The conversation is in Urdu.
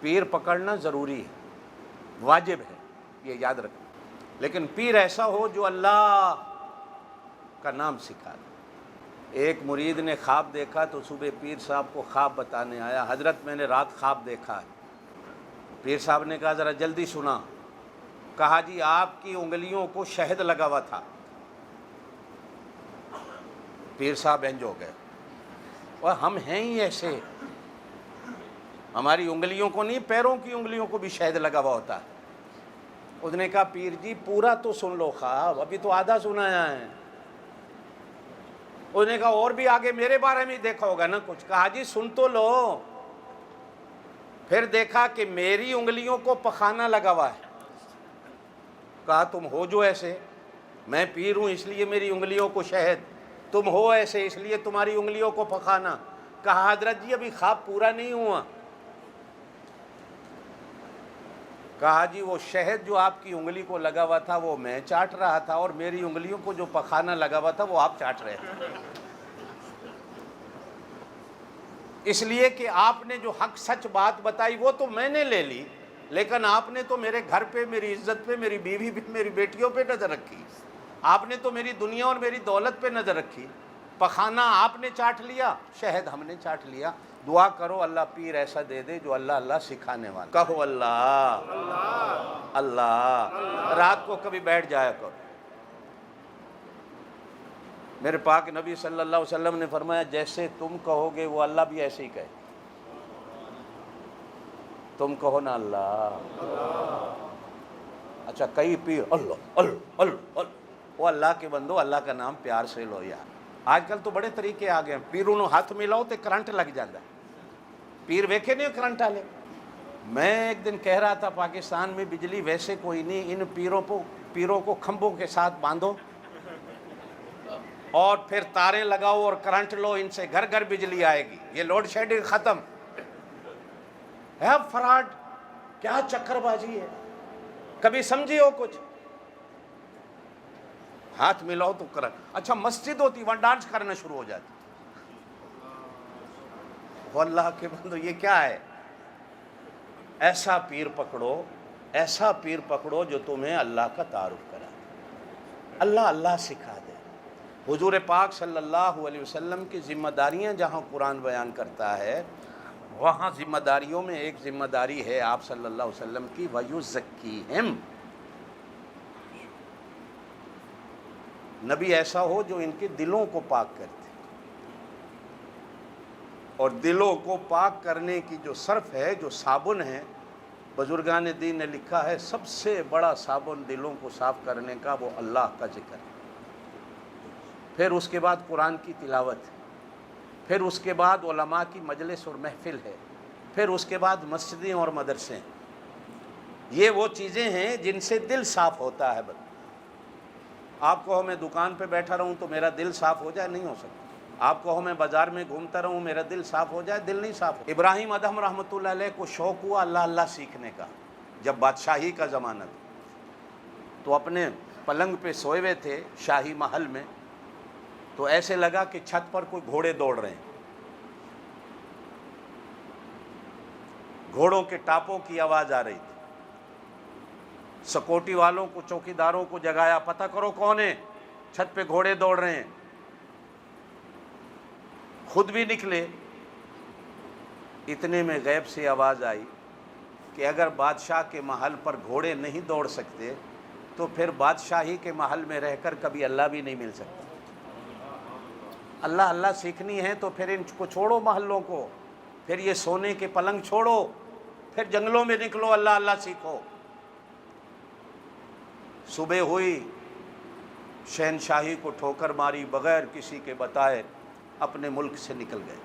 پیر پکڑنا ضروری ہے، واجب ہے، یہ یاد رکھنا، لیکن پیر ایسا ہو جو اللہ کا نام سکھا دے۔ ایک مرید نے خواب دیکھا تو صبح پیر صاحب کو خواب بتانے آیا، حضرت میں نے رات خواب دیکھا ہے۔ پیر صاحب نے کہا ذرا جلدی سنا۔ کہا جی آپ کی انگلیوں کو شہد لگا ہوا تھا۔ پیر صاحب انج ہو گئے، اور ہم ہیں ہی ایسے، ہماری انگلیوں کو نہیں، پیروں کی انگلیوں کو بھی شہد لگا ہوا ہوتا ہے۔ اس نے کہا پیر جی پورا تو سن لو خواب، ابھی تو آدھا سنایا ہے۔ اس نے کہا اور بھی آگے میرے بارے میں دیکھا ہوگا نا کچھ۔ کہا جی سن تو لو۔ پھر دیکھا کہ میری انگلیوں کو پخانہ لگا ہوا ہے۔ کہا تم ہو جو ایسے، میں پیر ہوں اس لیے میری انگلیوں کو شہد، تم ہو ایسے اس لیے تمہاری انگلیوں کو پخانہ۔ کہا حضرت جی ابھی خواب پورا نہیں ہوا۔ کہا جی وہ شہد جو آپ کی انگلی کو لگا ہوا تھا وہ میں چاٹ رہا تھا، اور میری انگلیوں کو جو پخانہ لگا ہوا تھا وہ آپ چاٹ رہے تھے۔ اس لیے کہ آپ نے جو حق سچ بات بتائی وہ تو میں نے لے لی، لیکن آپ نے تو میرے گھر پہ، میری عزت پہ، میری بیوی پہ، میری بیٹیوں پہ نظر رکھی، آپ نے تو میری دنیا اور میری دولت پہ نظر رکھی۔ پخانہ آپ نے چاٹ لیا، شہد ہم نے چاٹ لیا۔ دعا کرو اللہ پیر ایسا دے دے جو اللہ اللہ سکھانے والا۔ کہو اللہ اللہ، رات کو کبھی بیٹھ جایا کرو۔ میرے پاک نبی صلی اللہ علیہ وسلم نے فرمایا جیسے تم کہو گے وہ اللہ بھی ایسے ہی کہے۔ تم کہو نا اللہ۔ اچھا کئی پیر اللہ اللہ اللہ، وہ اللہ کے بندو اللہ کا نام پیار سے لو یار۔ آج کل تو بڑے طریقے آ گئے ہیں، پیروں نو ہاتھ ملاؤ تو کرنٹ لگ جاتا ہے۔ پیر ویکھے نہیں کرنٹ والے۔ میں ایک دن کہہ رہا تھا پاکستان میں بجلی ویسے کوئی نہیں، ان پیروں کو کھمبوں کے ساتھ باندھو اور پھر تاریں لگاؤ اور کرنٹ لو، ان سے گھر گھر بجلی آئے گی، یہ لوڈ شیڈنگ ختم ہے۔ اب فراڈ کیا چکر بازی ہے، کبھی سمجھی ہو کچھ؟ ہاتھ ملاؤ تو کرنٹ۔ اچھا مسجد ہوتی وہاں ڈانس کرنا شروع ہو جاتی۔ وہ اللہ کے بندو یہ کیا ہے؟ ایسا پیر پکڑو، ایسا پیر پکڑو جو تمہیں اللہ کا تعارف کرا دے، اللہ اللہ سکھا دے۔ حضور پاک صلی اللہ علیہ وسلم کی ذمہ داریاں جہاں قرآن بیان کرتا ہے، وہاں ذمہ داریوں میں ایک ذمہ داری ہے آپ صلی اللہ علیہ وسلم کی، وَيُزَكِّيهِمْ، نبی ایسا ہو جو ان کے دلوں کو پاک کرتے، اور دلوں کو پاک کرنے کی جو صرف ہے، جو صابن ہے، بزرگان دین نے لکھا ہے سب سے بڑا صابن دلوں کو صاف کرنے کا وہ اللہ کا ذکر ہے۔ پھر اس کے بعد قرآن کی تلاوت ہے، پھر اس کے بعد علماء کی مجلس اور محفل ہے، پھر اس کے بعد مسجدیں اور مدرسے۔ یہ وہ چیزیں ہیں جن سے دل صاف ہوتا ہے۔ آپ کہو میں دکان پہ بیٹھا رہوں تو میرا دل صاف ہو جائے، نہیں ہو سکتا۔ آپ کہو میں بازار میں گھومتا رہوں میرا دل صاف ہو جائے، دل نہیں صاف ہو۔ ابراہیم ادہم رحمۃ اللہ علیہ کو شوق ہوا اللہ اللہ سیکھنے کا، جب بادشاہی کا زمانہ تھا تو اپنے پلنگ پہ سوئے ہوئے تھے شاہی محل میں، تو ایسے لگا کہ چھت پر کوئی گھوڑے دوڑ رہے ہیں، گھوڑوں کے ٹاپوں کی آواز آ رہی تھی۔ سکوٹی والوں کو، چوکیداروں کو جگایا، پتہ کرو کون ہے، چھت پہ گھوڑے دوڑ رہے ہیں۔ خود بھی نکلے، اتنے میں غیب سے آواز آئی کہ اگر بادشاہ کے محل پر گھوڑے نہیں دوڑ سکتے تو پھر بادشاہی کے محل میں رہ کر کبھی اللہ بھی نہیں مل سکتا۔ اللہ اللہ سیکھنی ہے تو پھر ان کو چھوڑو محلوں کو، پھر یہ سونے کے پلنگ چھوڑو، پھر جنگلوں میں نکلو، اللہ اللہ سیکھو۔ صبح ہوئی، شہنشاہی کو ٹھوکر ماری، بغیر کسی کے بتائے اپنے ملک سے نکل گئے۔